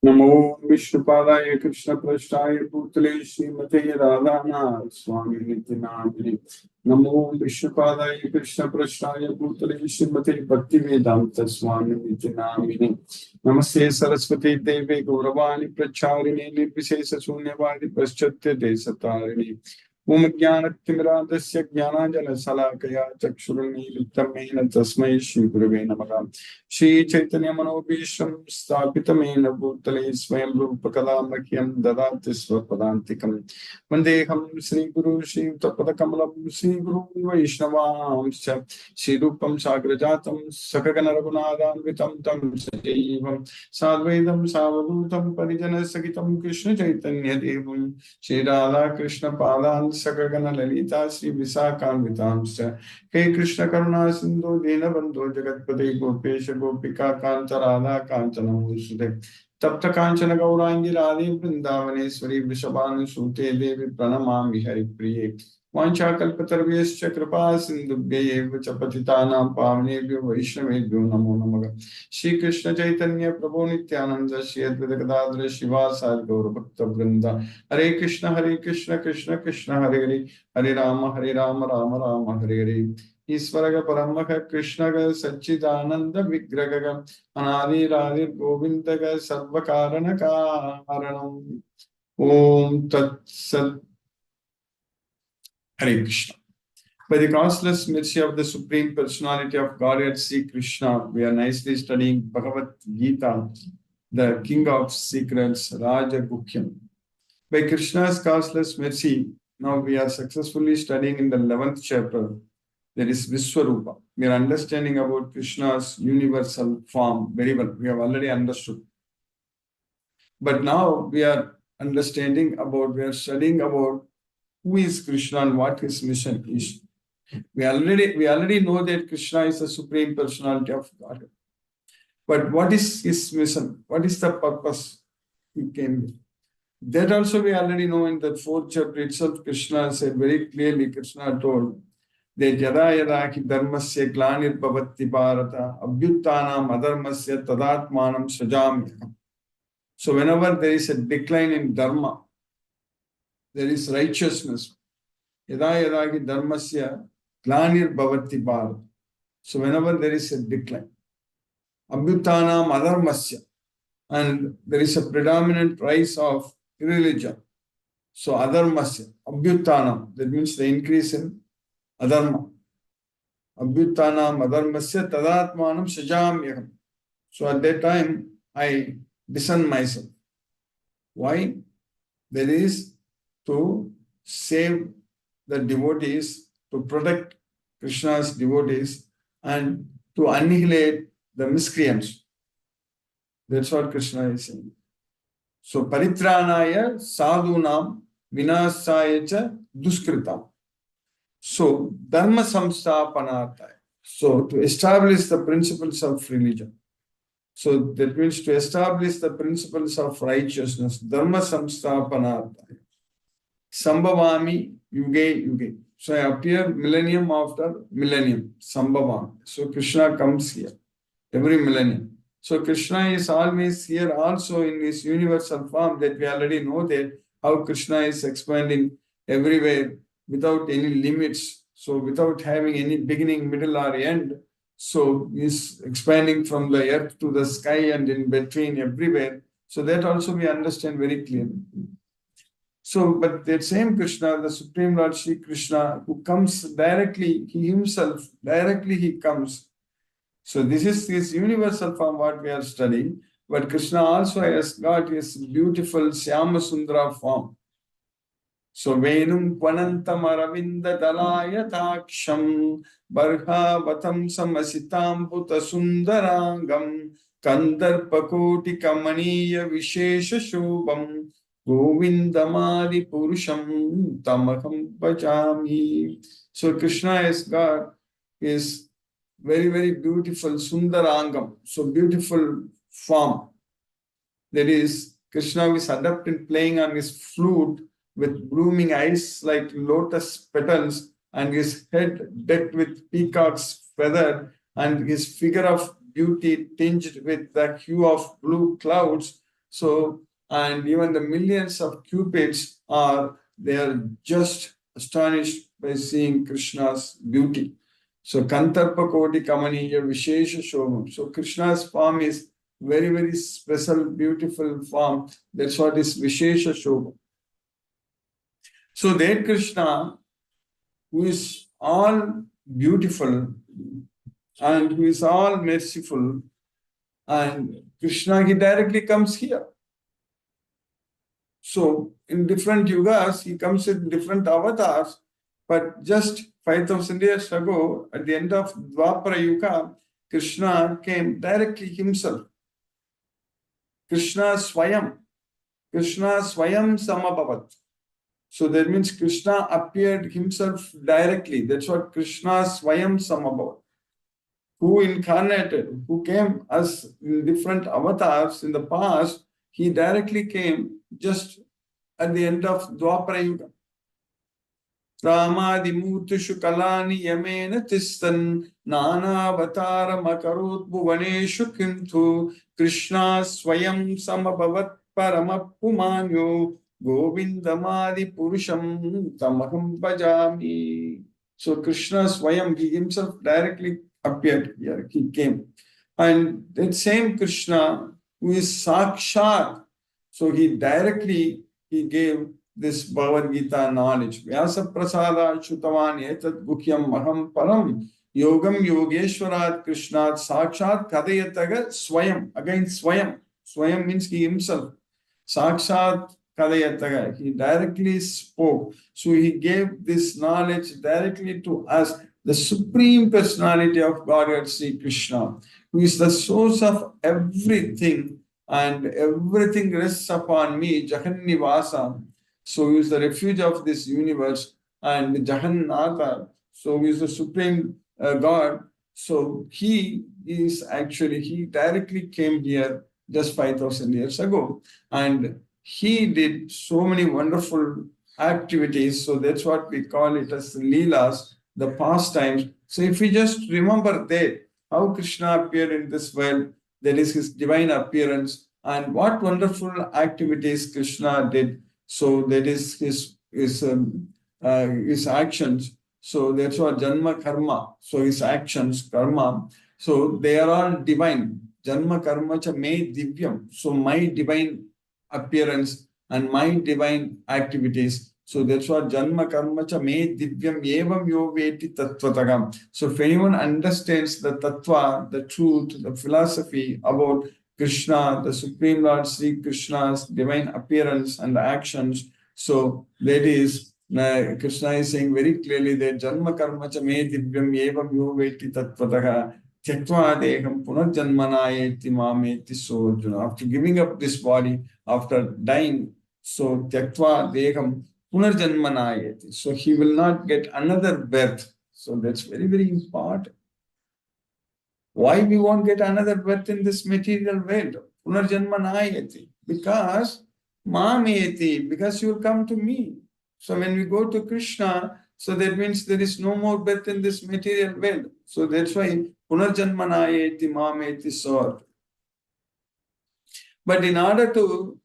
नमो विष्णुपादाय कृष्ण पृष्ठाय भूतले श्रीमते राधानाथ स्वामी नित्य नामिने। नमो विष्णुपादाय कृष्ण पृष्ठाय भूतले श्रीमते भक्ति वेदांत स्वामी नित्य नामिने। नमस्ते सरस्वती देवे गौरवाणी प्रचारिणे निर्विशेष शून्यवादी पश्चात्य देशतारिणे। ओम ज्ञानतिमिरान्धस्य ज्ञानाञ्जनशलाकया चक्षुरुन्मीलितं येन तस्मै श्रीगुरवे नमः। श्रीचैतन्यमनोभीष्टं स्थापितं येन भूतले स्वयं रूपकदा मह्यं ददाति स्वपदान्तिकं। वन्देऽहं श्रीगुरुं श्रीयुतपदकमलं श्रीगुरुं वैष्णवांश्च श्रीरूपं साग्रजातं सकगणरघुनाथान्वितं तं सजीवं साद्वैतं सावधूतं परिजनसहितं कृष्णचैतन्यदेवं श्रीराधा कृष्ण पादान् सकगण ललिता श्री विशाखान्वितांश्च हे कृष्ण करुणा सिंधु दीनबंधु जगत्पते गोपेश गोपिका कांत राधा कांचन मूर्छिते तप्त कांचन गौरांगी राधे वृंदावनेश्वरी वृषभानुसूते देवी प्रणमामि हरिप्रिये। वाञ्छाकल्पतरुभ्यश्च कृपा सिन्धुभ्यैव च पतितानां पावनेभ्यो वैष्णवेभ्यो नमो नमः। श्री कृष्ण चैतन्य प्रभु नित्यानंद श्री अद्वैत गदाधर शिवासादि गौरभक्तवृंद हरे कृष्ण कृष्ण कृष्ण हरे हरे हरे राम राम राम हरे हरे। ईश्वर परमः कृष्ण सच्चिदानंद विग्रह अनादिरादि गोविंद सर्व कारण कारणम। ओम तत्सत्। Hare Krishna. By the causeless mercy of the Supreme Personality of Godhead, Sri Krishna, we are nicely studying Bhagavad Gita, the King of Secrets, Raja Gukhyam. By Krishna's causeless mercy, now we are successfully studying in the 11th chapter, that is Vishwarupa. We are understanding about Krishna's universal form very well. We have already understood. But now we are studying about who is Krishna and what his mission is. We already know that Krishna is the Supreme Personality of God. But what is his mission? What is the purpose he came with? That also we already know in the 4th chapter itself. Krishna said very clearly, Krishna told that yada yada ki dharmasya glanir bhavati bharata abhyuttanam adharmasya tadatmanam sajamyaham. So whenever there is a decline in dharma, there is righteousness. Yada yada ki dharmasya glanir bhavati bharata. So whenever there is a decline, abhyuttanam adharmasya, and there is a predominant rise of irreligion. So adharmasya, abhyuttanam, that means the increase in adharma. Abhyuttanam adharmasya tadatmanam sajamyaham. So at that time, I discern myself. Why? That is to save the devotees, to protect Krishna's devotees, and to annihilate the miscreants. That's what Krishna is saying. So paritranaya sadhunam vinasaya cha duskritam. So dharma samsthapanarthaya. So to establish the principles of religion. So that means to establish the principles of righteousness. Dharma samsthapanarthaya. Sambhavami yuge yuge. So I appear millennium after millennium. Sambhavami. So Krishna comes here every millennium. So Krishna is always here also in his universal form, that we already know that how Krishna is expanding everywhere without any limits. So without having any beginning, middle or end. So he's expanding from the earth to the sky and in between everywhere. So that also we understand very clearly. So, but that same Krishna, the Supreme Lord Shri Krishna, who comes directly, he himself, directly he comes. So this is his universal form what we are studying. But Krishna also has got his beautiful Syama Sundara form. So Venum Panantam Aravinda Dalaya Taksham Barhavatam Samasitam Puta Sundarangam Kandarpakoti Kamaniya Vishesha Shubham Govindamadi Purusham Tamakam Bhajami. So Krishna has got his very, very beautiful Sundarangam, so beautiful form. That is, Krishna is adept in playing on his flute with blooming eyes like lotus petals, and his head decked with peacock's feather, and his figure of beauty tinged with the hue of blue clouds. So, and even the millions of cupids they are just astonished by seeing Krishna's beauty. So, Kantarpa Koti Kamaniya Vishesha Shobham. So, Krishna's form is very, very special, beautiful form. That's what is Vishesha Shobham. So, that Krishna, who is all beautiful and who is all merciful, and Krishna, he directly comes here. So in different yugas, he comes in different avatars, but just 5,000 years ago, at the end of Dwapara Yuga, Krishna came directly himself. Krishna Swayam Samabhavat. So that means Krishna appeared himself directly. That's what Krishna Swayam Samabhavat. Who incarnated, who came as in different avatars in the past, he directly came just at the end of Dwapara Yuga. Ramadimurtishu kalani yamena tistan nanavataram akarut bhuvaneshu kintu Krishna swayam samabhavat paramapumanyo govindamadi purusham tamaham bhajami. So Krishna swayam, he himself directly appeared here, he came. And that same Krishna who is Sakshat, so he directly gave this Bhagavad Gita knowledge. Vyasa prasada shutavan etat gukyam maham param yogam yogeshwarat krishnat sakshat kadayataga swayam. Again swayam. Swayam means he himself. Sakshat kadayataga. He directly spoke. So he gave this knowledge directly to us. The Supreme Personality of Godhead, Sri Krishna, who is the source of everything, and everything rests upon me, Jahannivasa. So he is the refuge of this universe, and Jahannatha, so he is the Supreme God. So he directly came here just 5,000 years ago, and he did so many wonderful activities. So that's what we call it as Leelas, the pastimes. So if we just remember that, how Krishna appeared in this world, that is his divine appearance, and what wonderful activities Krishna did. So that is his actions. So that's what Janma Karma. So his actions, karma. So they are all divine. Janma Karma cha me divyam. So my divine appearance and my divine activities. So that's what Janma Karma cha me divyam evam yo veti tatvatagam. So if anyone understands the tattva, the truth, the philosophy about Krishna, the Supreme Lord Sri Krishna's divine appearance and actions, so that is, Krishna is saying very clearly that Janma Karma cha me divyam evam yo veti tatvatagam. Tyaktva deham punarjanmanayeti mameti so Arjuna. After giving up this body, after dying, so tyaktva deham punarjanmanayeti. So he will not get another birth. So that's very, very important. Why we won't get another birth in this material world? Punarjanmanayeti. Because mameti, because you will come to me. So when we go to Krishna, so that means there is no more birth in this material world. So that's why punarjanmanayeti mameti so. But in order to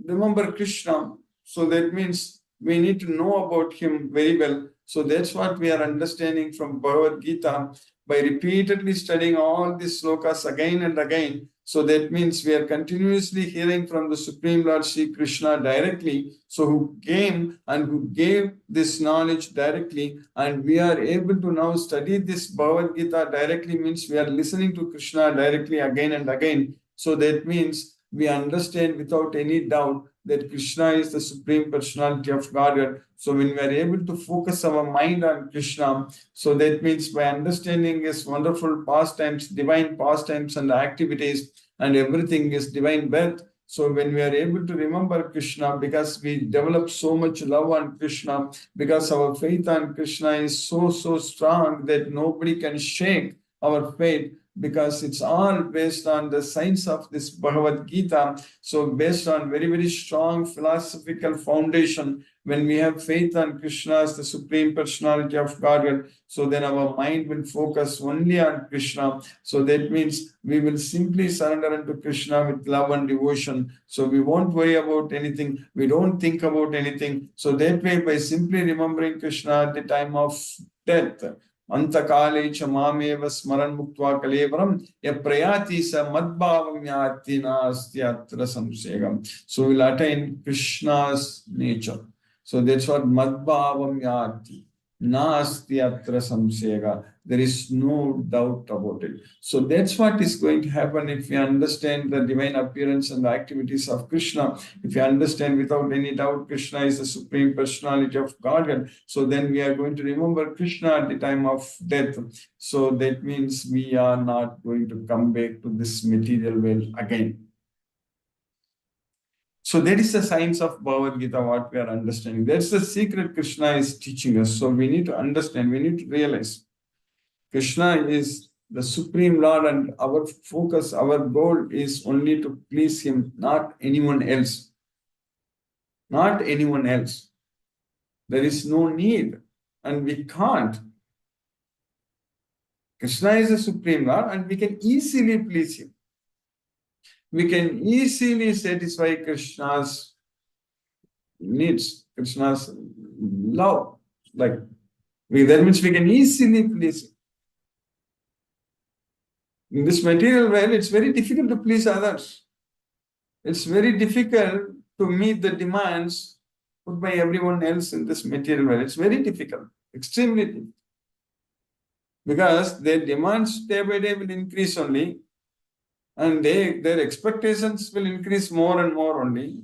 remember Krishna, so that means we need to know about him very well. So that's what we are understanding from Bhagavad Gita by repeatedly studying all these slokas again and again. So that means we are continuously hearing from the Supreme Lord Sri Krishna directly. So who came and who gave this knowledge directly, and we are able to now study this Bhagavad Gita directly, means we are listening to Krishna directly again and again. So that means we understand without any doubt that Krishna is the Supreme Personality of Godhead. So when we are able to focus our mind on Krishna, so that means by understanding his wonderful pastimes, divine pastimes and activities, and everything is divine birth. So when we are able to remember Krishna, because we develop so much love on Krishna, because our faith on Krishna is so strong that nobody can shake our faith, because it's all based on the science of this Bhagavad Gita. So based on very, very strong philosophical foundation, when we have faith on Krishna as the Supreme Personality of Godhead, so then our mind will focus only on Krishna. So that means we will simply surrender unto Krishna with love and devotion. So we won't worry about anything. We don't think about anything. So that way, by simply remembering Krishna at the time of death, Antakale cha mameva smaran muktva kalevaram yaprayati sa madbhavam yati nasti atra samsegam. So we'll attain Krishna's nature. So that's what madbhavam yati nasti atra samsega. There is no doubt about it. So that's what is going to happen if we understand the divine appearance and the activities of Krishna. If you understand without any doubt Krishna is the Supreme Personality of Godhead, so then we are going to remember Krishna at the time of death. So that means we are not going to come back to this material world again. So that is the science of Bhagavad Gita, what we are understanding. That's the secret Krishna is teaching us. So we need to understand, we need to realize Krishna is the Supreme Lord, and our focus, our goal is only to please Him, not anyone else. Not anyone else. There is no need, and we can't. Krishna is the Supreme Lord, and we can easily please Him. We can easily satisfy Krishna's needs, Krishna's love. That means we can easily please Him. In this material world, it's very difficult to please others. It's very difficult to meet the demands put by everyone else in this material world. It's very difficult, extremely difficult. Because their demands day by day will increase only, and their expectations will increase more and more only.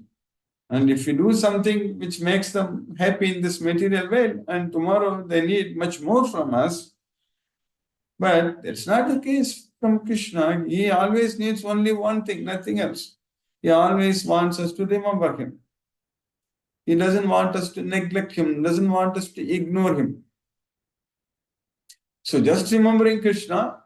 And if you do something which makes them happy in this material world, and tomorrow they need much more from us, but it's not the case from Krishna. He always needs only one thing, nothing else. He always wants us to remember Him. He doesn't want us to neglect Him, doesn't want us to ignore Him. So just remembering Krishna,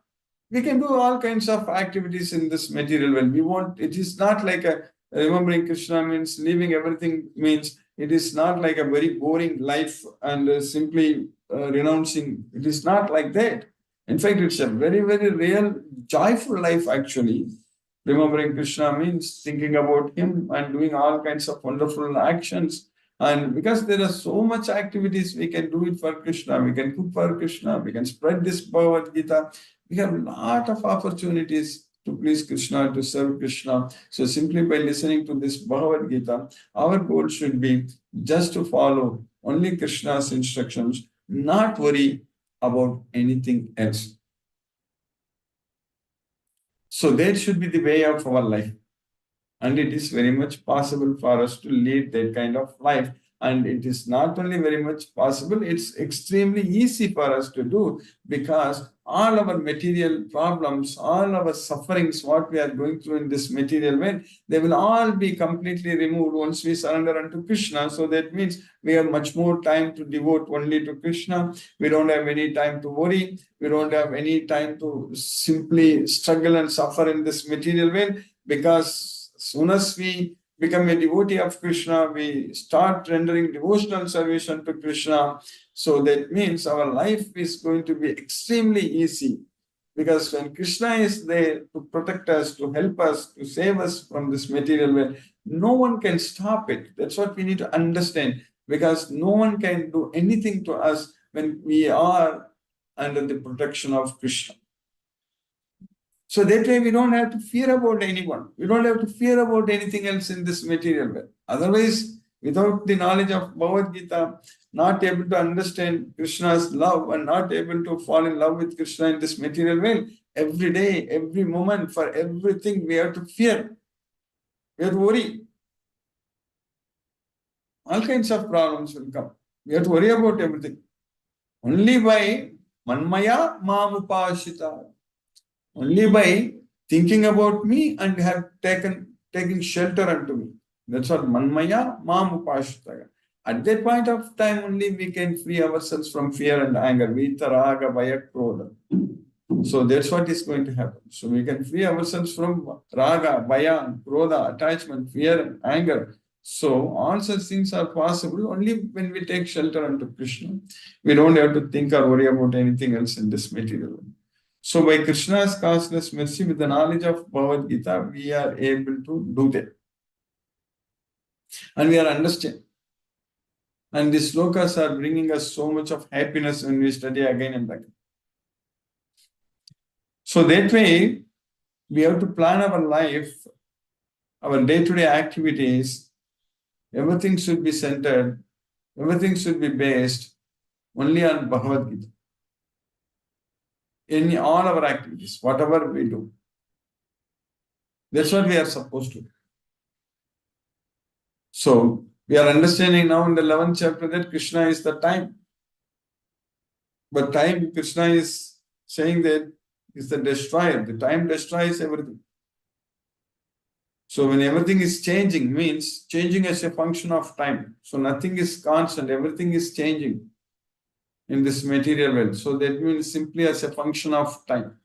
we can do all kinds of activities in this material world. It is not like remembering Krishna means leaving everything, means it is not like a very boring life and simply renouncing. It is not like that. In fact, it's a very, very real, joyful life actually. Remembering Krishna means thinking about Him and doing all kinds of wonderful actions. And because there are so much activities, we can do it for Krishna. We can cook for Krishna. We can spread this Bhagavad Gita. We have a lot of opportunities to please Krishna, to serve Krishna. So simply by listening to this Bhagavad Gita, our goal should be just to follow only Krishna's instructions, not worry about anything else. So that should be the way of our life. And it is very much possible for us to lead that kind of life. And it is not only very much possible, it's extremely easy for us to do, because all our material problems, all our sufferings, what we are going through in this material world, they will all be completely removed once we surrender unto Krishna. So that means we have much more time to devote only to Krishna. We don't have any time to worry. We don't have any time to simply struggle and suffer in this material world, because as soon as we become a devotee of Krishna, we start rendering devotional service to Krishna. So that means our life is going to be extremely easy, because when Krishna is there to protect us, to help us, to save us from this material world, no one can stop it. That's what we need to understand, because no one can do anything to us when we are under the protection of Krishna. So that way we don't have to fear about anyone. We don't have to fear about anything else in this material world. Otherwise, without the knowledge of Bhagavad Gita, not able to understand Krishna's love and not able to fall in love with Krishna in this material world, every day, every moment, for everything we have to fear. We have to worry. All kinds of problems will come. We have to worry about everything. Only by Manmaya Mamupashita. Only by thinking about me and have taking shelter unto me. That's what Manmaya Mamupashita. At that point of time only we can free ourselves from fear and anger. Vitaraga Bhaya Krodha. So that's what is going to happen. So we can free ourselves from raga, bhaya, krodha, attachment, fear, and anger. So all such things are possible only when we take shelter unto Krishna. We don't have to think or worry about anything else in this material world. So by Krishna's causeless mercy, with the knowledge of Bhagavad Gita, we are able to do that. And we are understanding. And these slokas are bringing us so much of happiness when we study again and again. So that way, we have to plan our life, our day-to-day activities. Everything should be centered, everything should be based only on Bhagavad Gita. In all our activities, whatever we do. That's what we are supposed to do. So, we are understanding now in the 11th chapter that Krishna is the time. But time, Krishna is saying that is the destroyer. The time destroys everything. So when everything is changing, means changing as a function of time. So nothing is constant, everything is changing in this material world. So that means simply as a function of time.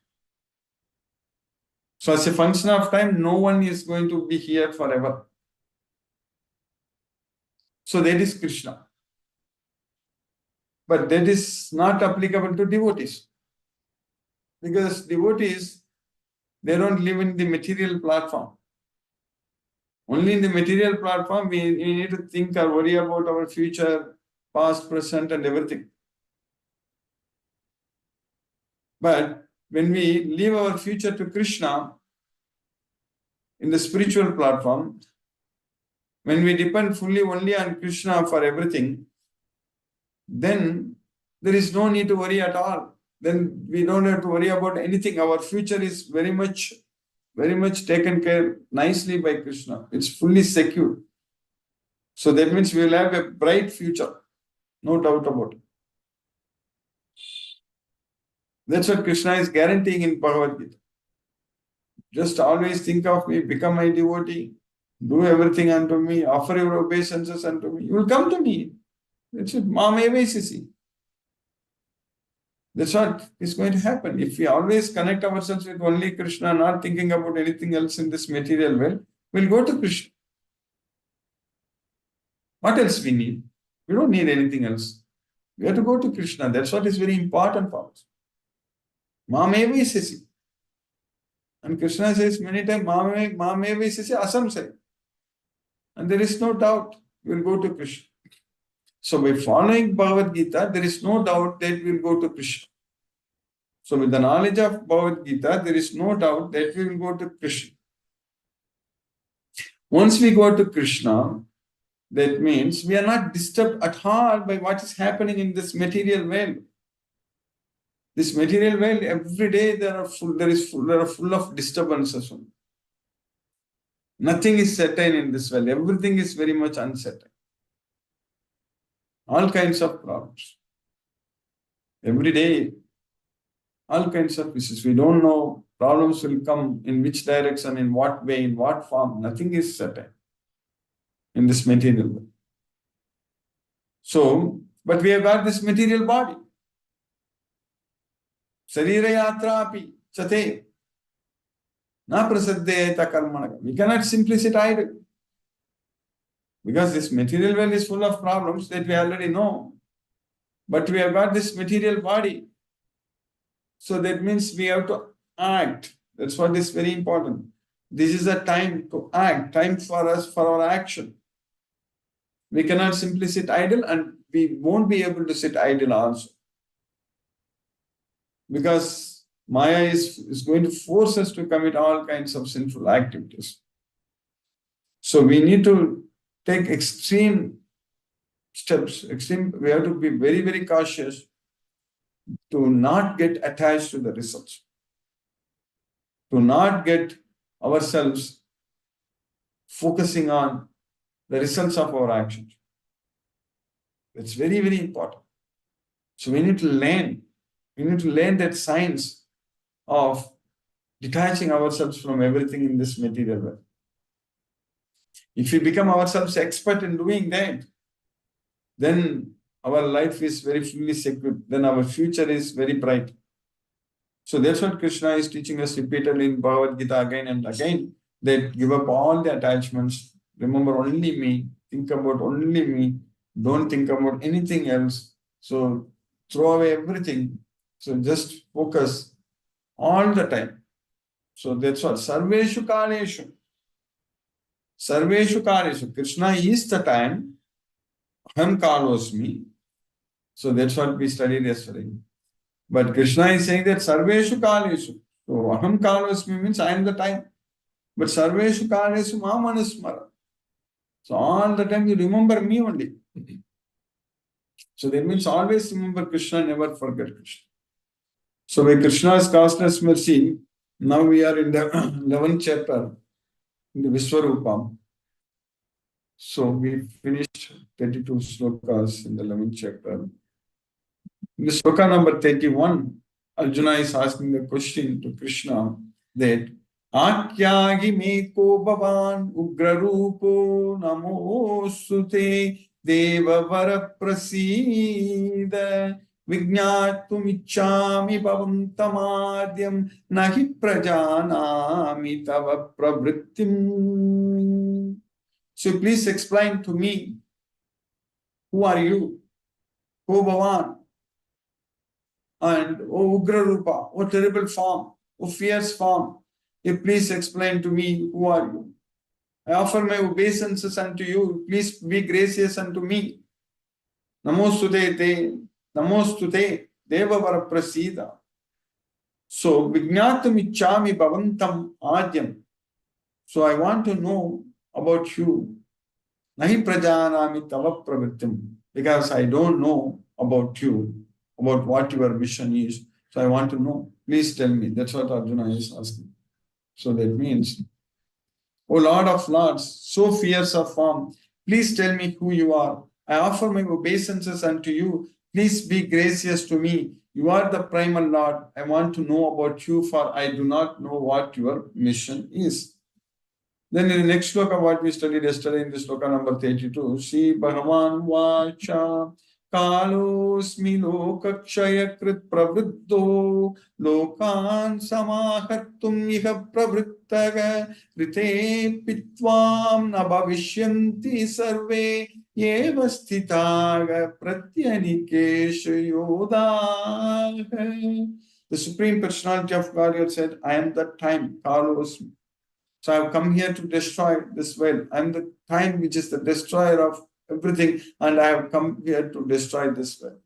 So as a function of time, no one is going to be here forever. So that is Krishna. But that is not applicable to devotees. Because devotees, they don't live in the material platform. Only in the material platform, we need to think or worry about our future, past, present, and everything. But when we leave our future to Krishna in the spiritual platform, when we depend fully only on Krishna for everything, then there is no need to worry at all. Then we don't have to worry about anything. Our future is very much taken care nicely by Krishna. It's fully secure. So that means we will have a bright future. No doubt about it. That's what Krishna is guaranteeing in Bhagavad Gita. Just always think of me, become my devotee, do everything unto me, offer your obeisances unto me. You will come to me. That's it. Mamevesisi. That's what is going to happen. If we always connect ourselves with only Krishna, not thinking about anything else in this material world, we'll go to Krishna. What else we need? We don't need anything else. We have to go to Krishna. That's what is very important for us. Mamevesisi. And Krishna says many times, Mamevesisi asamsaya. And there is no doubt we will go to Krishna. So by following Bhagavad Gita, there is no doubt that we will go to Krishna. So with the knowledge of Bhagavad Gita, there is no doubt that we will go to Krishna. Once we go to Krishna, that means we are not disturbed at all by what is happening in this material world. This material world, every day they are full of disturbances. Nothing is certain in this world. Everything is very much uncertain. All kinds of problems. Every day, all kinds of issues. We don't know problems will come in which direction, in what way, in what form. Nothing is certain in this material world. So, but we have got this material body. Sarira yatra api chate. Na prasaddeta karmanaga. We cannot simply sit idle. Because this material world is full of problems that we already know. But we have got this material body. So that means we have to act. That's what is very important. This is a time to act, time for us, for our action. We cannot simply sit idle, and we won't be able to sit idle also. Because Maya is going to force us to commit all kinds of sinful activities. So we need to take extreme steps. We have to be very, very cautious to not get attached to the results. To not get ourselves focusing on the results of our actions. It's very, very important. So we need to learn. We need to learn that science of detaching ourselves from everything in this material world. If we become ourselves expert in doing that, then our life is very fully secure. Then our future is very bright. So that's what Krishna is teaching us repeatedly in Bhagavad Gita again and again, that give up all the attachments, remember only me, think about only me, don't think about anything else. So throw away everything. So just focus all the time. So that's what Sarveshu Kaleshu. Sarveshu Kaleshu. Krishna is the time. Aham Kalosmi. So that's what we studied yesterday. But Krishna is saying that Sarveshu Kaleshu. So Aham Kalosmi means I am the time. But Sarveshu Kaleshu Mamanusmara. So all the time you remember me only. So that means always remember Krishna, never forget Krishna. So by Krishna's causeless mercy, now we are in the 11th chapter, in the Viswarupam. So we finished 32 slokas in the 11th chapter. In the sloka number 31, Arjuna is asking the question to Krishna that Akyagi me ko bhavan ugrarupo namosute deva vara prasida vignatum ichchami bhavam tamadyam nahi prajanami tava pravrittim. So please explain to me, who are you? Ko bhavan. And oh Ugra Rupa, oh terrible form, oh fierce form, please explain to me, who are you? I offer my obeisances unto you, please be gracious unto me. Namostute te, namostute, deva vara prasida. So, vignatum ichchami bhavantam adyam. So, I want to know about you. Nahi prajanami tava pravrittim. Because I don't know about you, about what your mission is. So I want to know. Please tell me. That's what Arjuna is asking. So that means, O Lord of Lords, so fierce of form, please tell me who you are. I offer my obeisances unto you. Please be gracious to me. You are the primal Lord. I want to know about you, for I do not know what your mission is. Then in the next sloka, what we studied yesterday in the sloka number 32, Shri Bhagavan Vacha Kalosmi Lokakshaya Krit Pravriddho Lokan Samahattum Iha Pravrittaga Rite Pitvam Nabhavishyanti Sarve Yeva Sthitaga Pratyanikesha Yodaha. The Supreme Personality of Godhead said, I am the time, Kalosmi. So I've come here to destroy this world. I'm the time which is the destroyer of everything, and I have come here to destroy this world.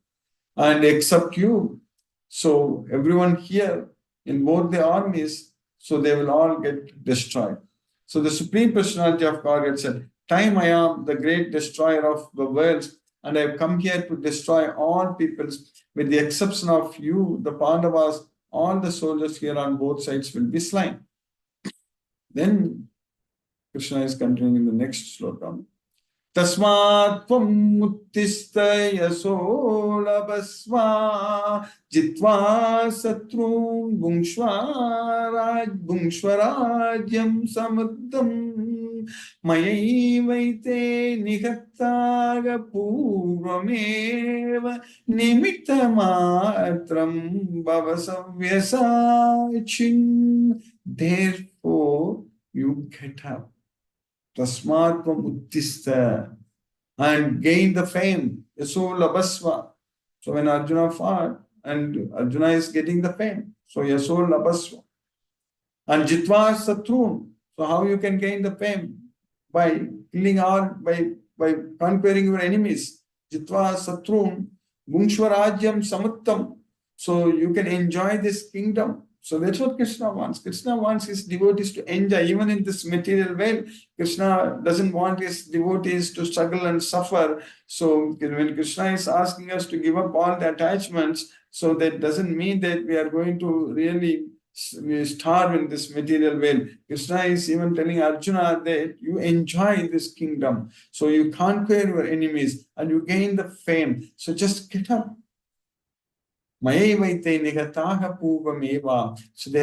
And except you, so everyone here in both the armies, so they will all get destroyed. So the Supreme Personality of Godhead said, time I am the great destroyer of the worlds, and I have come here to destroy all peoples, with the exception of you, the Pandavas, all the soldiers here on both sides will be slain. Then Krishna is continuing in the next sloka. Tasmat tvam uttista yaso labasva jitva satrun bhungshvarajyam samuddam mayaivaite nihattaga purvameva nimittamatram bhavasavyasachin. Therefore, you get up. Tasmatvam uttista and gain the fame. Yaso labasva. So when Arjuna fought, and Arjuna is getting the fame. So yaso labasva. And jitva satrun. So how you can gain the fame? By killing all, by conquering your enemies. Jitva satrun. Bhungshvarajyam samuttam. So you can enjoy this kingdom. So that's what Krishna wants. Krishna wants his devotees to enjoy. Even in this material world, Krishna doesn't want his devotees to struggle and suffer. So when Krishna is asking us to give up all the attachments, so that doesn't mean that we are going to really starve in this material world. Krishna is even telling Arjuna that you enjoy this kingdom. So you conquer your enemies and you gain the fame. So just get up. So they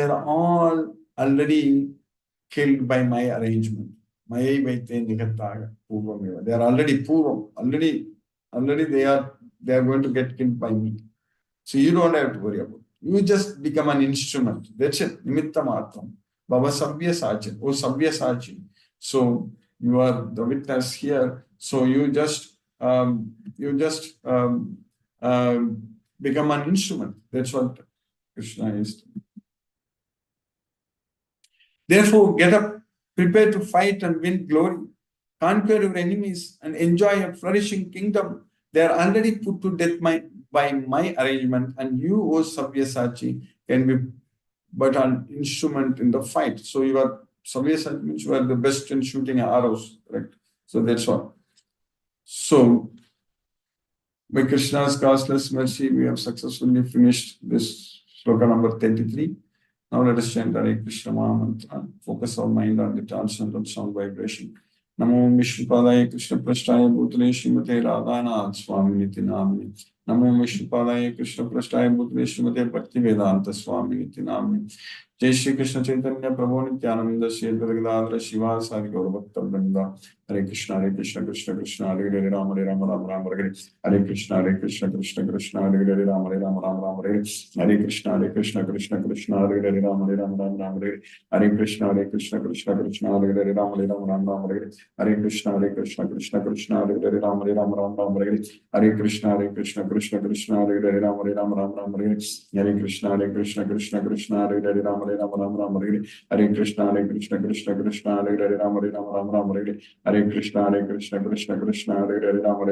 are all already killed by my arrangement. They are already purvam. Already they are going to get killed by me. So you don't have to worry about it. You just become an instrument. That's it. Nimitta matram. Baba Sabyasachi. Oh Sabyasachi. So you are the witness here. So you just become an instrument. That's what Krishna is. Therefore, get up, prepare to fight and win glory. Conquer your enemies and enjoy a flourishing kingdom. They are already put to death by my arrangement, and you, O Sabyasachi, can be but an instrument in the fight. So you are Sabyasachi means you are the best in shooting arrows, correct? So that's all. So by Krishna's causeless mercy, we have successfully finished this sloka number 33. Now let us chant Hare Krishna Maha Mantra. Focus our mind on the transcendental sound vibration. Namo Vishnupadaya Krishna Prasthaya Bhutale Srimate Radhanath Swami Niti Namini. Namo Vishnupadaya Krishna Prasthaya Bhutale Srimate Bhakti Vedanta Swami Niti Namini. Jai Shri Krishna Chaitanya Prabhu Nityananda Shri Advaita Shiva Sadi Gaura Bhakta Vrinda. Hare Krishna Krishna Krishna Hare Hare Rama Rama Hare Hare Krishna Krishna Krishna Hare Hare Rama Rama Hare Hare Krishna Krishna Krishna Hare Hare Rama Rama Hare Hare Krishna Krishna Krishna Hare Hare Rama Rama Hare Hare Krishna Krishna Krishna Hare Hare Rama Rama Hare Hare Krishna Krishna Krishna Hare Hare Rama Rama Hare Hare Krishna Krishna Hare Hare Rama Rama Hare Hare Krishna Krishna Krishna Hare Hare Rama Rama Hare Hare Krishna Krishna Hare Hare Rama Rama Hare Hare Krishna Krishna Hare Hare Rama Rama Hare Hare Krishna Krishna Hare Hare Rama Rama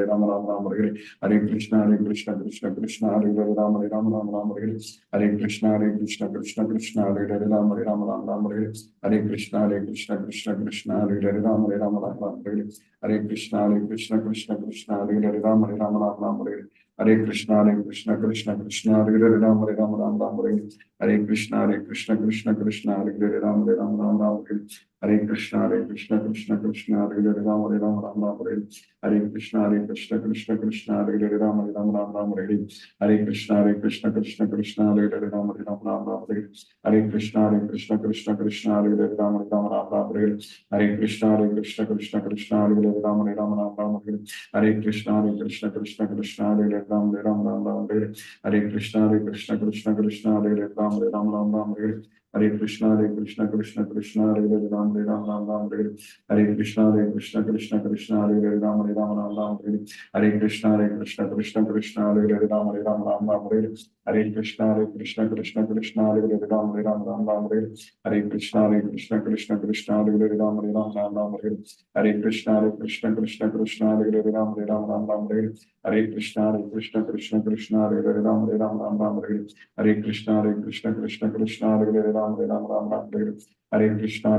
Hare Hare Krishna Krishna Hare Hare Rama Rama Hare Hare Krishna Krishna Hare Hare Rama Rama Hare Hare Krishna Krishna Hare Hare Rama Rama Hare Hare Krishna Krishna Hare Hare Rama Rama Hare Hare Krishna Krishna Hare Hare Rama Rama Hare Hare Krishna Krishna Hare Hare Rama Rama Hare Hare Krishna Krishna Hare Hare Rama Rama Hare Hare Krishna Krishna Hare Hare Rama Rama Hare Hare Krishna Krishna Hare Hare Rama Rama Hare Hare Krishna Krishna Hare Hare Rama Rama Hare Hare Krishna Krishna Hare Hare Rama Rama Hare Hare Krishna Krishna Hare Hare Rama Rama Hare Hare Krishna Krishna Hare Hare Rama Rama Hare Hare Krishna Krishna Hare Hare Rama Rama Hare Hare Krishna Krishna Hare Hare Rama Rama Hare Hare Krishna Krishna Hare Hare Rama Rama Hare Hare Krishna Krishna Hare Hare Rama Rama Hare Hare Krishna Krishna Hare Hare Rama Rama Hare Hare Krishna Krishna Hare Hare Rama Rama Hare Hare Krishna Krishna Hare Hare Rama Rama Hare Hare Krishna Krishna Hare Hare Rama Rama Hare Hare Krishna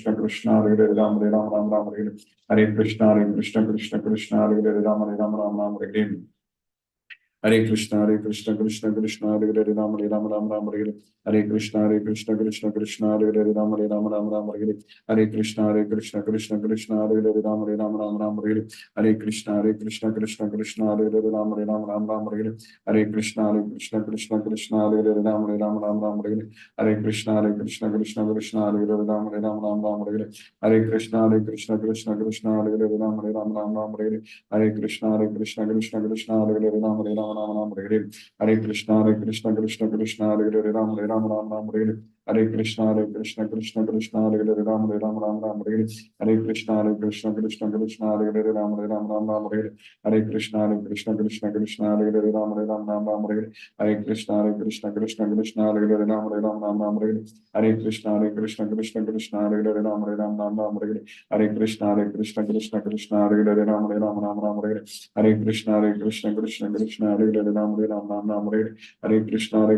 Krishna Hare Hare Rama Rama Hare Hare Krishna Krishna Hare Hare Rama Rama Hare Hare Krishna Krishna Hare Hare Rama Rama Hare Hare Krishna Krishna Hare Hare Rama Rama Hare Hare Krishna Krishna Hare Hare Rama Rama Hare Hare Krishna Krishna Hare Hare Rama Rama Hare Hare Krishna Krishna Hare Hare Rama Rama Hare Hare Krishna Krishna Hare Hare Rama Rama Hare Hare Krishna Krishna Hare Hare Rama Rama Hare Hare Krishna Krishna Hare Hare Rama Rama Hare Hare Krishna Krishna Hare Hare Rama Rama Hare Hare Krishna Krishna Hare Hare Rama Rama Hare Hare Krishna Krishna Hare Hare Rama Rama Hare Hare Krishna Krishna Hare Hare Rama Rama Hare Hare Krishna Krishna Hare Hare Rama Rama Hare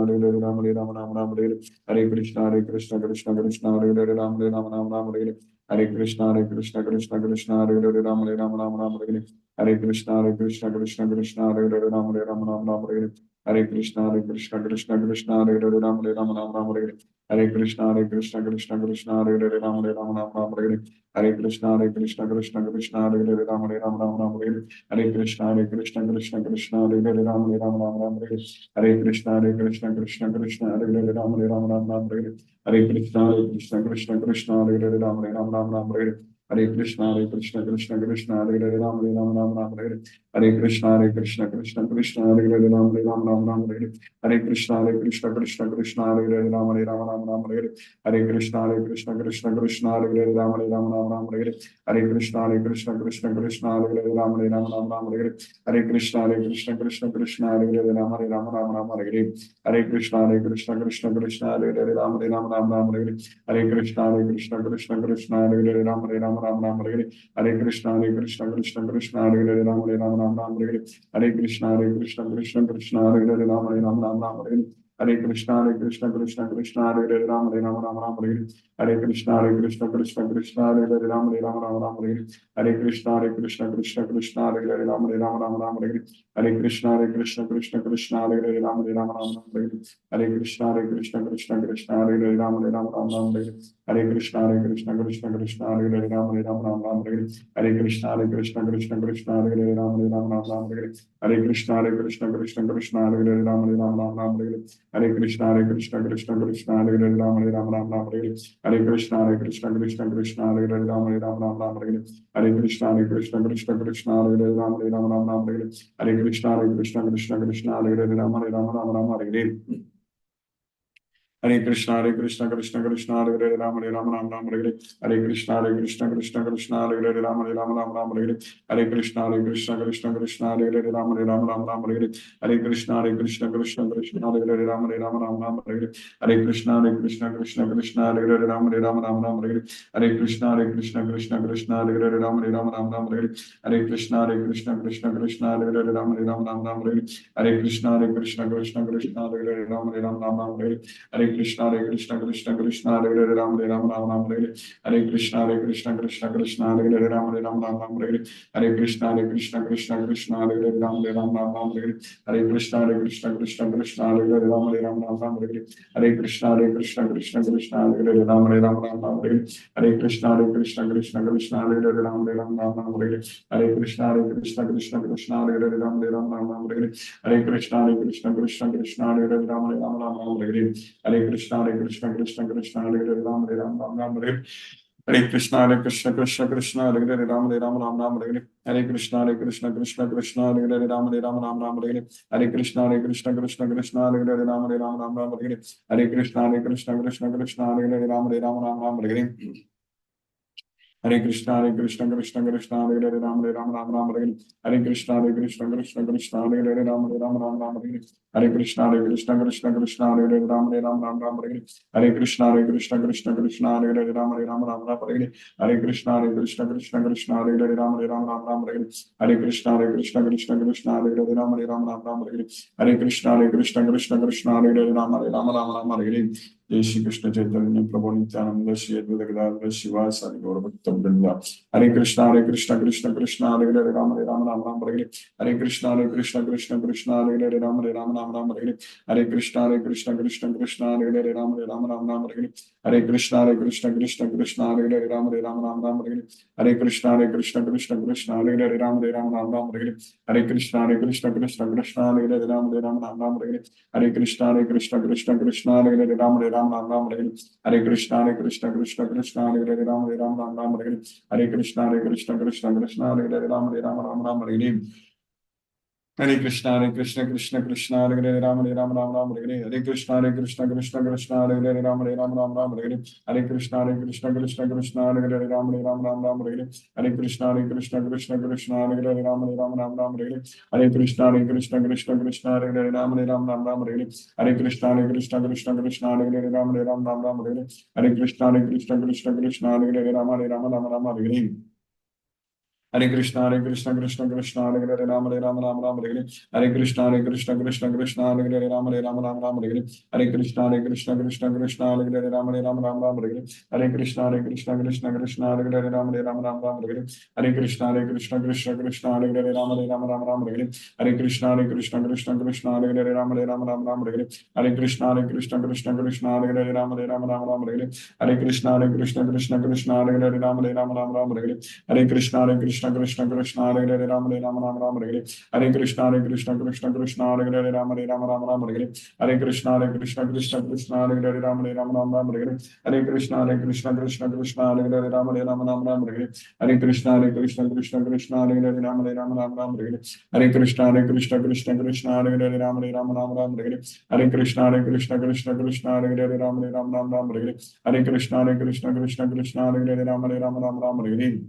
Hare Krishna Krishna Hare Hare Rama Rama Hare Hare Krishna Krishna Hare Hare Rama Rama Hare Hare Krishna Krishna Hare Hare Rama Hare Hare Krishna Krishna Hare Hare Rama Rama Hare Hare Krishna Krishna Hare Hare Rama Rama Hare Hare Krishna Krishna Hare Hare Rama Rama Hare Hare Krishna Krishna Hare Hare Rama Rama Hare Hare Krishna Krishna Hare Hare Rama Rama Hare Hare Krishna Krishna Hare Hare Rama Rama Hare Hare Krishna Krishna Hare Hare Rama Rama Hare Hare Krishna Krishna Hare Hare Rama Rama Hare Hare Krishna Krishna Hare Hare Rama Rama Hare Hare Krishna Krishna Hare Hare Rama Rama Hare Hare Krishna Krishna Krishna Hare Hare Ram Ram Ram Hare Hare Krishna Krishna Krishna Hare Hare Ram Ram Hare Hare Krishna Krishna Krishna Hare Hare Ram Ram Hare Hare Krishna Krishna Krishna Hare Hare Ram Ram Hare Hare Krishna Krishna Krishna Hare Hare Ram Ram Hare Hare Krishna Krishna Krishna Hare Hare Ram Ram Hare Hare Krishna Krishna Krishna Hare Hare Ram Ram Hare Hare Krishna Krishna Krishna Hare Hare Ram Ram Hare Hare Krishna Krishna Krishna Hare Hare Ram Ram Hare Hare Krishna Krishna Krishna Hare Hare Ram Ram Hare Hare Krishna Krishna Krishna Hare Hare Ram Ram Hare Hare Krishna Krishna Krishna Hare Hare Ram Ram Hare Hare Krishna Krishna Krishna Hare Hare Ram Ram Hare Hare Krishna Krishna Krishna Hare Hare Ram Ram Hare Hare Krishna Krishna Krishna Hare Hare Ram Ram Hare Hare Krishna Krishna Krishna Hare Hare Ram Ram Hare Hare Krishna Krishna Krishna Hare Hare Ram Ram Hare Hare Krishna Krishna Krishna Hare Hare Ram Ram Hare Hare Krishna Krishna Krishna Hare Hare Ram Ram Hare Hare Krishna Krishna Krishna Hare Hare Ram Ram Hare Hare Krishna Krishna Krishna Hare Hare Ram Ram Hare Hare Krishna Krishna Krishna Hare Hare Ram Ram Hare Hare Krishna Krishna Krishna Hare Hare Ram Hare Hare Krishna Krishna Krishna Hare Hare Ram Ram Hare Hare Krishna Krishna Krishna Hare Hare Ram Ram Hare Hare Krishna Krishna Krishna Hare Hare Ram Ram Hare Hare Krishna Krishna Krishna Hare Hare Ram Ram Hare Hare Krishna Krishna Krishna Hare Hare Ram Ram Hare Hare Krishna Krishna Krishna Hare Hare Ram Ram Hare Hare Krishna Krishna Krishna Hare Hare Ram Hare Hare Krishna Krishna Krishna Hare Hare Ram Hare Hare Krishna Krishna Krishna Hare Hare Ram Ram Hare Hare Krishna Krishna Krishna Hare Hare Ram Ram Hare Hare Krishna Krishna Krishna Hare Hare Ram Ram Hare Hare Krishna Krishna Krishna Hare Hare Ram Ram Hare Hare Krishna Krishna Krishna Hare Hare Ram Ram Hare Hare Krishna Krishna Krishna Hare Hare Ram Ram Hare Hare Krishna Krishna Krishna Hare Hare Ram Ram Hare Hare Krishna Krishna Hare Hare Ram Ram Hare Hare Krishna Krishna Krishna Hare Hare Ram Ram Hare Hare Krishna Krishna Krishna Hare Hare Ram Ram Hare Hare Krishna Krishna Krishna Hare Hare Ram Ram Hare Hare Krishna Krishna Krishna Hare Hare Ram Ram Hare Hare Krishna Krishna Krishna Hare Hare Ram Ram Hare Hare Krishna Krishna Krishna Hare Hare Ram Ram Hare Hare Krishna Krishna Krishna Hare Hare Ram Ram Hare Hare Krishna Krishna Krishna Hare Hare Ram Ram Hare Hare Krishna Krishna Krishna Hare Hare Ram Ram Hare Hare Krishna Krishna Krishna Hare Hare Ram Ram Hare Hare Krishna Krishna Krishna Hare Hare Ram Hare जय श्री कृष्ण चैतन्य प्रभु नित्यानंद श्री अद्वैत गदाधर शिवाय सादि गौर भक्तवृंद हरे Krishna Krishna Krishna Hare Hare Ram Ram Hare Hare Krishna Krishna Krishna Hare Hare Ram Ram Hare Hare Krishna Krishna Krishna Hare Hare Ram Ram Hare Hare Krishna Krishna Krishna Hare Hare Ram Ram Hare Hare Krishna Krishna Krishna Hare Hare Ram Ram Hare Hare Krishna Krishna Krishna Hare Hare Ram Ram Hare Hare Krishna Krishna Krishna Hare Hare Ram Hare Hare Krishna Krishna Krishna Hare Hare Ram Hare Hare Krishna Krishna Krishna Hare Hare Ram Hare Hare Krishna Krishna Krishna Hare Hare Ram Hare Hare Krishna Krishna Krishna Hare Hare Ram Ram Hare Hare Krishna Krishna Krishna Hare Hare Ram Hare Hare Krishna Krishna Krishna Hare Hare Ram Hare Hare Krishna Krishna Krishna Hare Hare Ram Hare Hare Krishna Krishna Krishna Hare Hare Ram Hare Hare Krishna Krishna Krishna Hare Hare Ram Hare Hare Krishna Krishna Hare Hare Ram Ram Hare Hare Krishna Krishna Krishna Hare Hare Ram Ram Hare Hare Krishna Krishna Krishna Hare Hare Ram Ram Hare Hare Krishna Krishna Krishna Hare Hare Ram Ram Hare Hare Krishna Krishna Krishna Hare Hare Ram Ram Hare Hare Krishna Krishna Krishna Hare Hare Ram Ram Hare Hare Krishna Krishna Krishna Hare Hare Ram Ram Hare Hare Krishna Krishna Krishna Hare Hare Ram Ram Hare Hare Krishna Krishna Krishna Krishna Hare Hare Ram Ram Ram Ram Hare Hare Hare Krishna Krishna Krishna Krishna Hare Hare Ram Ram Ram Ram Hare Hare Hare Krishna Krishna Krishna Krishna Hare Hare Ram Ram Ram Ram Hare Hare Hare Krishna Krishna Krishna Krishna Hare Hare Ram Ram Ram Ram Hare Hare Hare Krishna Krishna Krishna Krishna Hare Hare Ram Ram Ram Ram Hare Hare Hare Krishna Krishna Krishna Krishna Hare Hare Ram Ram Ram Ram Hare Hare Hare Krishna Krishna Krishna Krishna Hare Hare Ram Ram Ram Ram Hare Hare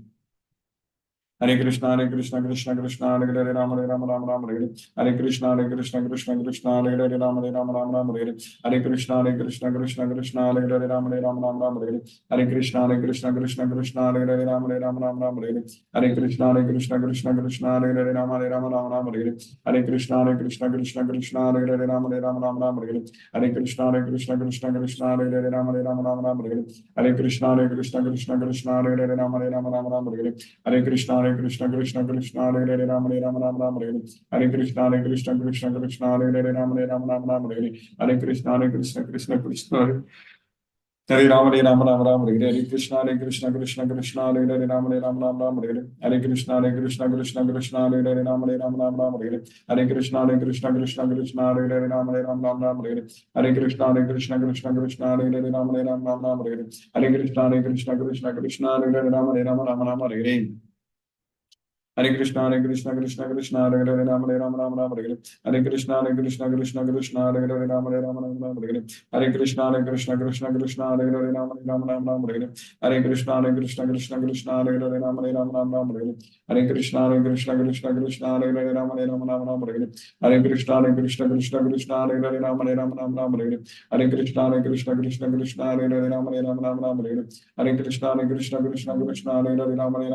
Hare Krishna Krishna Krishna Krishna Hare Hare Ram Ram Ram Hare Hare Hare Krishna Krishna Krishna Hare Hare Ram Ram Ram Hare Hare Hare Krishna Krishna Krishna Krishna Hare Hare Ram Ram Ram Hare Hare Hare Krishna Krishna Krishna Krishna Hare Hare Ram Ram Hare Hare Hare Krishna Krishna Krishna Krishna Hare Hare Ram Ram Hare Hare Hare Krishna Krishna Krishna Krishna Hare Hare Ram Ram Hare Hare Hare Krishna Krishna Krishna Krishna Hare Hare Ram Ram Hare Hare Hare Krishna Krishna Krishna Krishna Hare Hare Ram Ram Hare Hare Hare Krishna Krishna Krishna Krishna Hare Hare Ram Ram Hare Hare Hare Krishna Krishna Krishna Krishna Hare Hare Ram Ram Hare Hare Hare Krishna Krishna Krishna Krishna Hare Hare Ram Ram Hare Hare Hare Krishna Krishna Krishna Krishna Hare Ram Ram Hare Hare Krishna Krishna Krishna Krishna Hare Hare Ram Ram Hare Hare Hare Krishna Krishna Krishna Krishna Hare Hare Ram Ram Hare Hare Hare Krishna Krishna Krishna Krishna Hare Hare Ram Ram Hare Hare Hare Krishna Krishna Krishna Krishna Hare Hare Ram Ram Hare Hare Hare Krishna Krishna Krishna Krishna Hare Hare Ram Hare Hare Hare Krishna Krishna Krishna Hare Hare Ram Ram Hare Hare Hare Krishna Krishna Krishna Krishna Hare Hare Ram Ram Hare Hare Hare Krishna Krishna Krishna Krishna Hare Hare Ram Hare Hare Hare Krishna Krishna Krishna Krishna Hare Hare Ram Hare Hare Hare Krishna Krishna Krishna Krishna Hare Hare Ram Hare Hare Hare Krishna Krishna Krishna Krishna Hare Hare Ram Hare Hare Hare Krishna Krishna Krishna Krishna Hare Hare Ram Hare Hare Hare Krishna Krishna Krishna Krishna Hare Hare Ram Hare Hare Hare Krishna Krishna Krishna Krishna Hare Hare Ram Hare Hare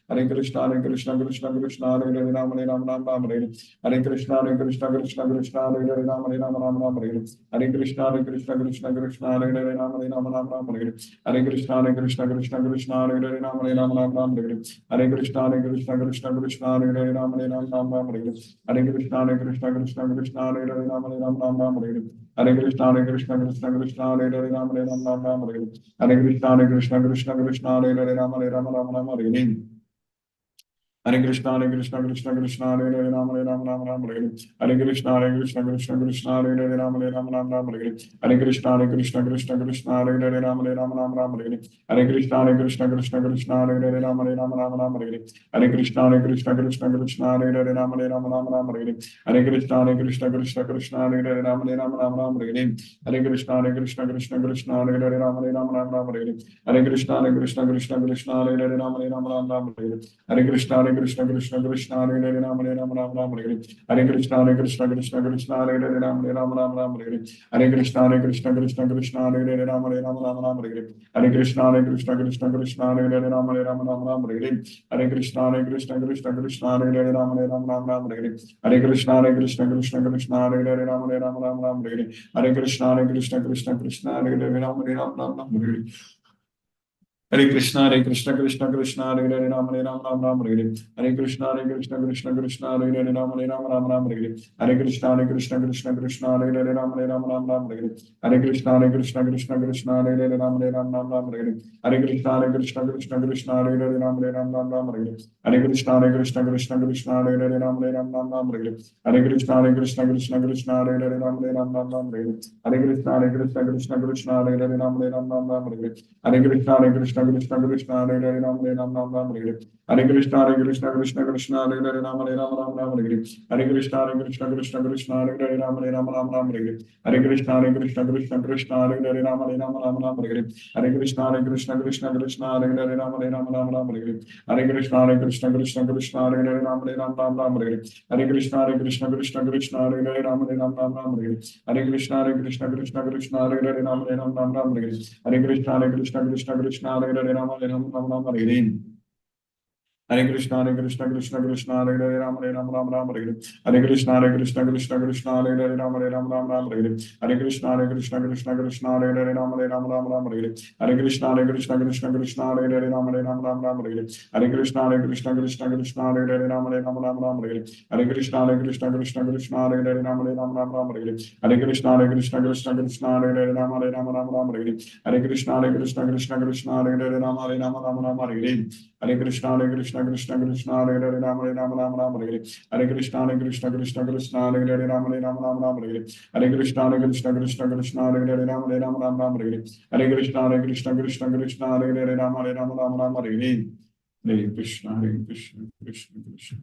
Hare Krishna Krishna Krishna Krishna Hare Hare Ram Hare Hare Hare Krishna Krishna Krishna Krishna Hare Hare Ram Hare Hare Hare Krishna Krishna Krishna Krishna Hare Hare Ram Hare Hare Hare Krishna Krishna Krishna Krishna Hare Hare Ram Hare Hare Hare Krishna Krishna Krishna Krishna Hare Hare Ram Hare Hare Hare Krishna Krishna Krishna Krishna Hare Hare Ram Hare Hare Hare Krishna Krishna Krishna Krishna Hare Hare Ram Hare Hare Hare Krishna Krishna Krishna Hare Hare Ram Hare Hare Hare Krishna Krishna Krishna Krishna Hare Hare Ram Hare Hare Hare Krishna Krishna Krishna Krishna Hare Hare Ram Hare Hare Hare Krishna Krishna Krishna Krishna Hare Hare Ram Hare Hare Hare Krishna Krishna Krishna Krishna Hare Hare Ram Hare Hare Hare Krishna Krishna Krishna Krishna Hare Hare Ram Hare Hare Krishna Krishna Krishna Krishna Hare Hare Ram Hare Hare Krishna Krishna Krishna Krishna Hare Hare Ram Hare Hare Krishna Krishna Krishna Krishna Hare Hare Ram Hare Hare Hare Krishna Krishna Krishna Krishna Hare Hare Ram Hare Hare Krishna Krishna Krishna Krishna Hare Hare Ram Hare Hare Krishna Krishna Krishna Krishna Hare Hare Ram Hare Hare Krishna Krishna Krishna Krishna Hare Hare Ram Hare Hare Krishna Krishna Krishna Krishna Hare Hare Ram Hare Hare Krishna Krishna Krishna Krishna Hare Hare Ram Hare Hare Krishna Krishna Krishna Hare Hare Ram Hare Hare Krishna Krishna Krishna Krishna Hare Hare Ram Hare Hare Krishna Krishna Krishna Krishna Hare Hare Ram Hare Hare Krishna Krishna Krishna Krishna Hare Hare Ram Hare Hare Krishna Krishna Krishna Krishna Hare Hare Ram Hare Hare Krishna Krishna Krishna Krishna Hare Hare Ram Hare Hare Krishna Krishna Krishna Krishna Hare Hare Ram Hare Hare Krishna Krishna Krishna Krishna Hare Hare Ram Hare Hare Krishna Krishna Krishna Krishna Hare Hare Ram Hare Hare Krishna Krishna Krishna Krishna Hare Hare Ram Hare Hare Krishna Krishna Krishna Krishna Hare Hare Ram Hare Hare Krishna Krishna Krishna Krishna Hare Hare Ram Hare Hare Krishna Krishna Krishna Krishna Hare Hare Ram Hare Hare Krishna Krishna Krishna Krishna Hare Hare Ram Hare Hare Krishna Krishna Krishna Krishna Hare Hare Ram Hare Hare Krishna Krishna Krishna Krishna Hare Hare Ram Hare Krishna Krishna Krishna Krishna Hare Hare Ram Hare Hare Krishna Krishna Krishna Hare Hare Ram Hare Hare Krishna Krishna Krishna Krishna Hare Hare Ram Hare Hare Krishna Krishna Krishna Krishna Hare Hare Ram Hare Hare Krishna Krishna Krishna Krishna Hare Hare Ram Hare Hare Krishna Krishna Krishna Krishna Hare Hare Ram Hare Hare Krishna Krishna Krishna Krishna Hare Hare Ram Hare Krishna Krishna Krishna Krishna Hare Hare Ram Hare Krishna Krishna Krishna Krishna Hare Hare Ram Hare Hare Krishna Krishna Krishna Krishna Hare Hare Ram Hare Hare Krishna Krishna Krishna Krishna Hare Hare Rama Rama Rama Hare Hare Hare Krishna Krishna Krishna Hare Hare Rama Rama Hare Hare Hare Krishna Krishna Krishna Hare Hare Rama Rama Hare Hare Hare Krishna Krishna Krishna Hare Hare Rama Rama Hare Hare Hare Krishna Krishna Krishna.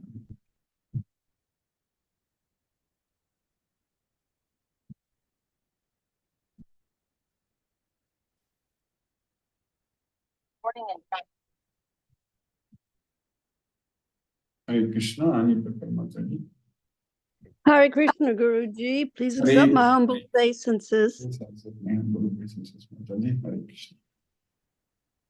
Hare Krishna, Ani Mataji. Hare Krishna, Guruji. Please accept my humble obeisances.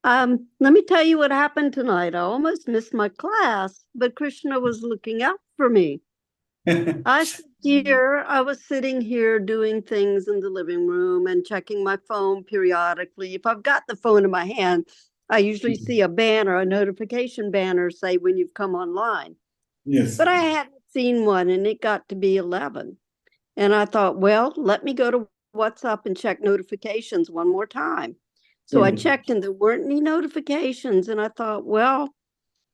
Let me tell you what happened tonight. I almost missed my class, but Krishna was looking out for me. I was sitting here doing things in the living room and checking my phone periodically. If I've got the phone in my hand, I usually see a banner, a notification banner say when you've come online. Yes. But I hadn't seen one, and it got to be 11. And I thought, well, let me go to WhatsApp and check notifications one more time. So I checked and there weren't any notifications. And I thought, well,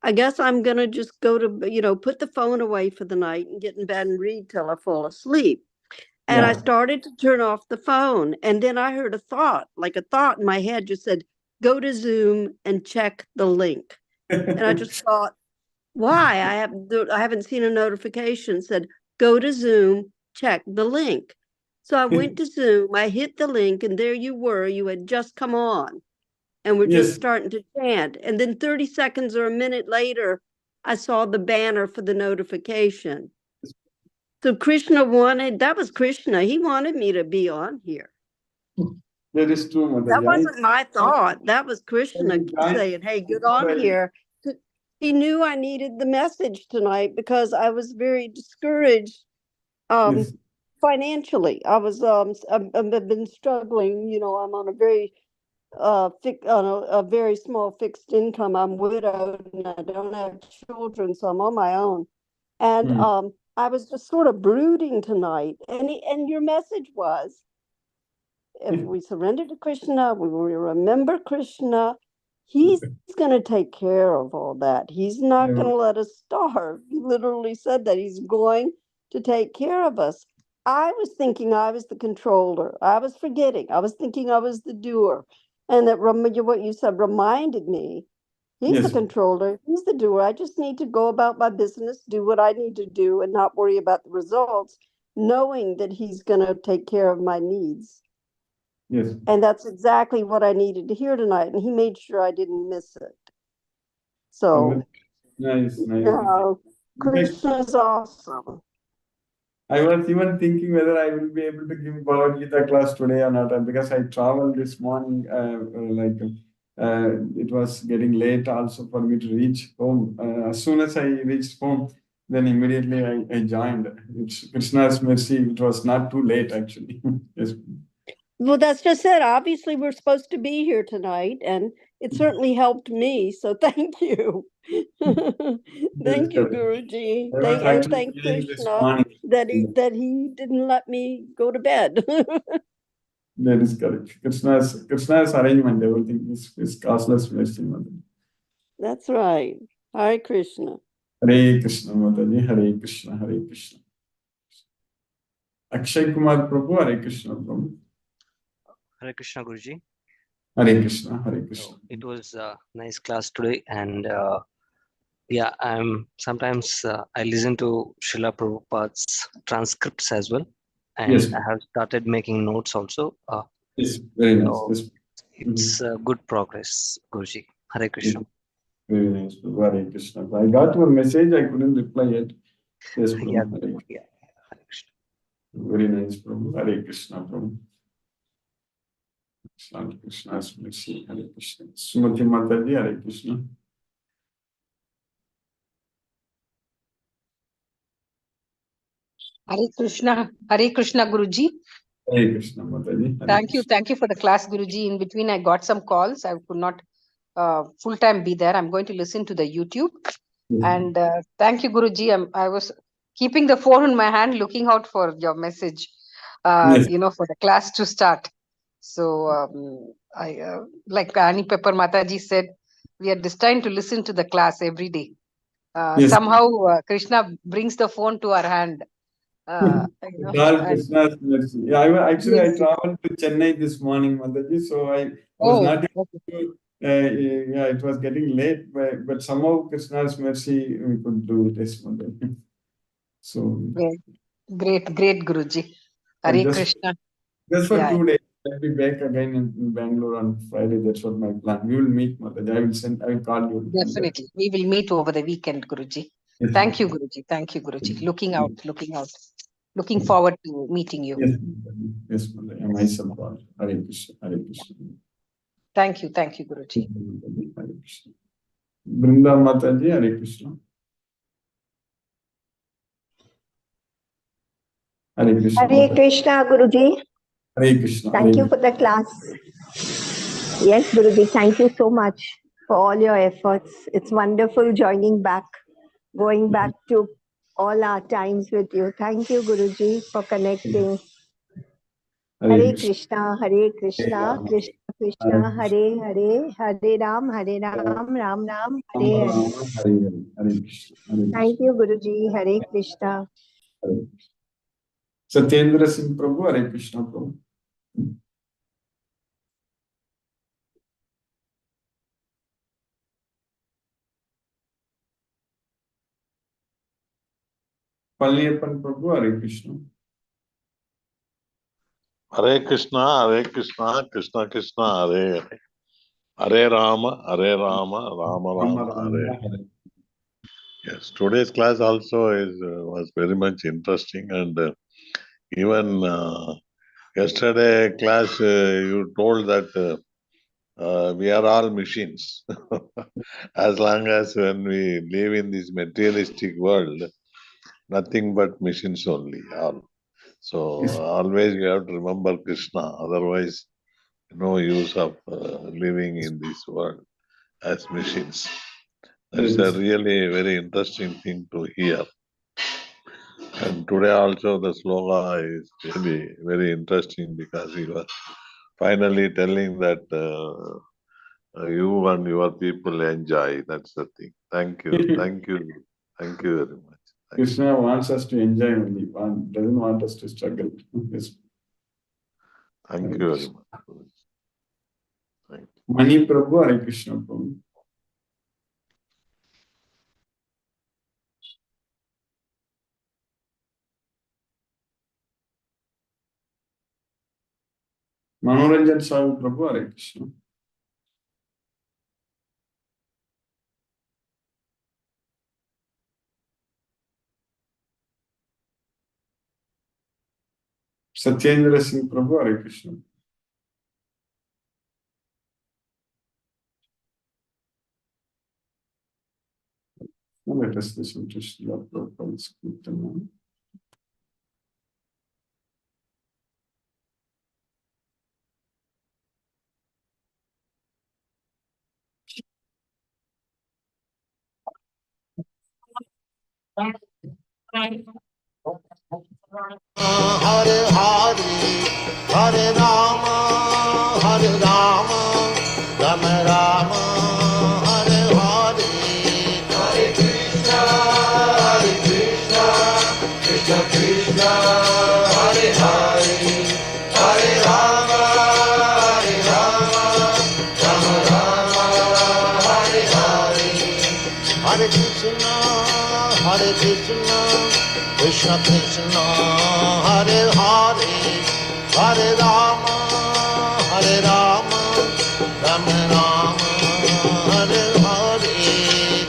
I guess I'm going to just go to, put the phone away for the night and get in bed and read till I fall asleep. And I started to turn off the phone. And then I heard a thought in my head just said, go to Zoom and check the link. And I just thought, why? I haven't seen a notification said, go to Zoom, check the link. So I went to Zoom, I hit the link, and there you were. You had just come on. And we're just starting to chant. And then 30 seconds or a minute later, I saw the banner for the notification. So that was Krishna. He wanted me to be on here. That is true, Mother. That wasn't my thought. That was Krishna saying, hey, get on here. He knew I needed the message tonight because I was very discouraged financially. I've been struggling. I'm on a very a very small fixed income. I'm widowed and I don't have children, so I'm on my own. And I was just sort of brooding tonight. And your message was, if we surrender to Krishna, we will remember Krishna. He's going to take care of all that. He's not going to let us starve. He literally said that he's going to take care of us. I was thinking I was the controller. I was forgetting. I was thinking I was the doer. And that what you said reminded me, he's the controller. He's the doer. I just need to go about my business, do what I need to do, and not worry about the results, knowing that he's going to take care of my needs. Yes. And that's exactly what I needed to hear tonight. And he made sure I didn't miss it. So, nice. Krishna's awesome. I was even thinking whether I will be able to give Bhagavad Gita class today or not, because I traveled this morning, it was getting late also for me to reach home. As soon as I reached home, then immediately I joined. It's Krishna's mercy. It was not too late, actually. Yes. Well, that's just it. Obviously, we're supposed to be here tonight, and it certainly helped me. So thank you. Thank you, Guruji. Thank Krishna that he didn't let me go to bed. That is correct. Krishna's arrangement, everything is causeless mercy. That's right. Hare Krishna. Hare Krishna, Mataji. Hare Krishna, Hare Krishna. Akshay Kumar Prabhu, Hare Krishna, Prabhu. Hare Krishna, Guruji. Hare Krishna, Hare Krishna. It was a nice class today, and sometimes I listen to Srila Prabhupada's transcripts as well, and I have started making notes also. Yes, very nice. It's good progress, Guruji. Hare Krishna. Very nice, Hare Krishna. I got your message, I couldn't reply yet. Yes, Prabhu. Hare Krishna. Very nice, Prabhu. Hare Krishna, Prabhu. Krishna's mercy, Hare Krishna. Sumati Mataji, Hare Krishna. Hare Krishna, Guruji. Hare Krishna, Mataji. Thank you for the class, Guruji. In between, I got some calls. I could not full time be there. I'm going to listen to the YouTube. And thank you, Guruji. I was keeping the phone in my hand, looking out for your message. For the class to start. So like Annie Pepper Mataji said, we are destined to listen to the class every day. Yes. Somehow Krishna brings the phone to our hand. All Krishna's mercy. Yeah, actually, I Yes. traveled to Chennai this morning, Mataji, so I was Oh, not able okay. to, yeah, it was getting late, but somehow Krishna's mercy, we could do this, Mataji. So, Great, Guruji. Hare just Krishna. for Yeah, 2 days, I'll be back again in Bangalore on Friday. That's what my plan. We will meet, Mataji. I will call you. definitely. We will meet over the weekend, Guruji. Yes, Thank you, Mataji. Guruji. Thank you, Guruji. Looking forward to meeting you. Yes, Mataji. Yes, Mataji. Myself also. Hare Krishna. Hare Krishna. Thank you, Guruji. Hare Krishna. Brinda Mataji, Hare Krishna. Hare Krishna. Hare Mataji. Krishna, Guruji. Hare Krishna. Thank you for the class. Yes, Guruji, thank you so much for all your efforts. It's wonderful joining back, going back to all our times with you. Thank you, Guruji, for connecting. Hare Krishna, Hare Krishna, Krishna Krishna, Hare Hare, Hare Ram, Ram Ram, Hare Hare. Hare Krishna. Thank you, Guruji. Hare Krishna. Satyendra Singh Prabhu, Hare Krishna Prabhu. Palniappan Prabhu, Hare Krishna. Hare Krishna, Krishna Krishna, Hare Hare. Hare Rama, Rama Rama, Hare. Yes, today's class also was very much interesting, and even yesterday class you told that we are all machines. As long as when we live in this materialistic world, nothing but machines only. All. So Yes. always you have to remember Krishna, otherwise no use of living in this world as machines. That is a really very interesting thing to hear. And today also the sloga is really very interesting because he was finally telling that you and your people enjoy. That's the thing. Thank you. Thank you. Thank you very much. Krishna wants us to enjoy only, doesn't want us to struggle. Yes. Thank you very much. Thank you. Mani Prabhu, Hare Krishna Prabhu. Manoranjan Sahu Prabhu, Hare Krishna. Satyendra Singh Prabhu, Hare Krishna. Now let us listen to Srila Prabhupada's Kirtana. Hare Hare, Hare Rama, Rama Rama, Hare Hare, Hare Krishna, Krishna Krishna, Hare Hare, Hare Rama, Rama Rama, Hare Hare, Hare Krishna, Krishna Krishna, Hare Hare, Hare Rama, Rama Rama, Hare Hare,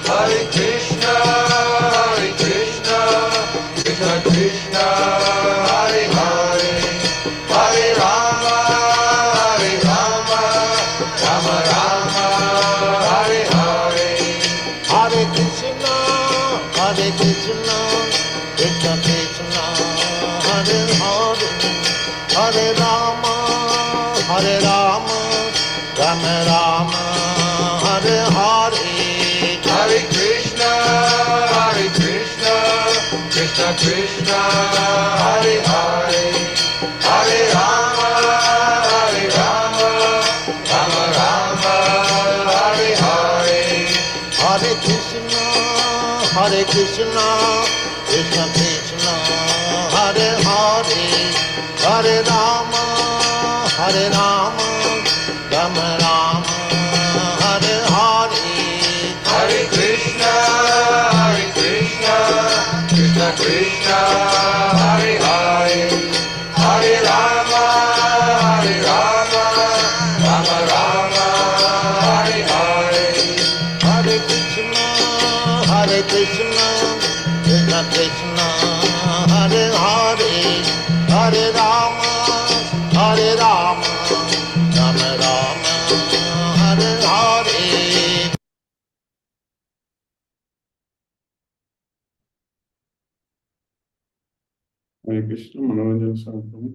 Hare Krishna, Krishna Krishna, Hare Hare, Hare Rama, Rama Rama, Hare Hare, Hare Krishna, Krishna Krishna, Hare Hare, Hare Rama, Rama Rama, Hare Hare, Hare Krishna, Krishna Krishna, Hare Hare, Hare Rama, Rama Rama, Hare Hare, Hare Krishna, Hare Krishna, Krishna Krishna, Hare Hare, Hare Rama, Hare Rama, Rama Rama, Hare Hare. Hare Krishna, Krishna Krishna, Hare Hare, Hare Rama, Rama Rama, Hare Hare. Hare Krishna, Krishna Krishna, Hare Hare, Hare Rama, Rama Rama, Hare Hare. Hare Krishna, Manoranjan Swami Prabhu.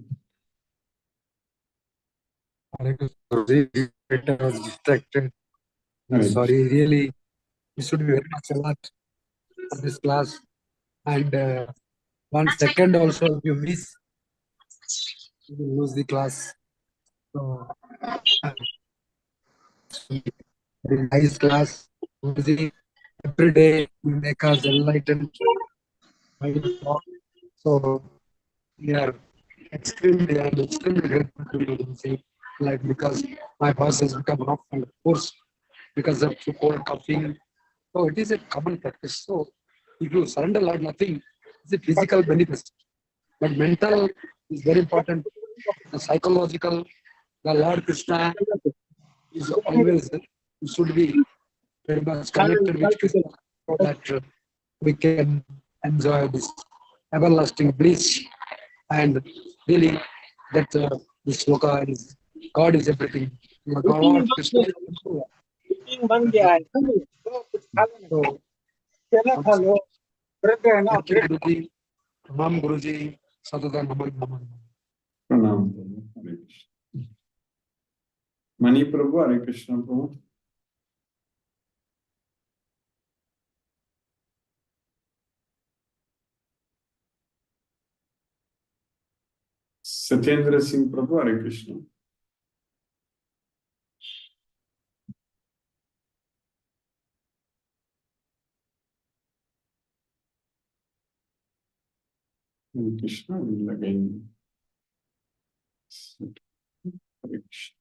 Hare Krishna, I was distracted. I'm Hare sorry, really, you should be very much alert for this class. And 1 second also, if you miss, you will lose the class. So, very nice class. Guruji, every day you make us enlightened. So, we are extremely grateful to you, Guruji. Like, because my voice has become rough and hoarse because of cold coughing. So it is a common practice. So if you surrender Lord nothing, it's a physical benefit. But mental is very important. The psychological, the Lord Krishna is always, you should be very much connected with Krishna so that we can enjoy this everlasting bliss. And really, that this sloka is God is everything. God, Krishna is everywhere. So, thank you, Guruji. Pranam, Guruji. Sadhana Naman Naman. Pranam Prabhu. Hare Krishna. Mani Prabhu, Hare Krishna Prabhu. Satyendra Singh Prabhu, Hare Krishna. Hare Krishna will again. Hare Krishna.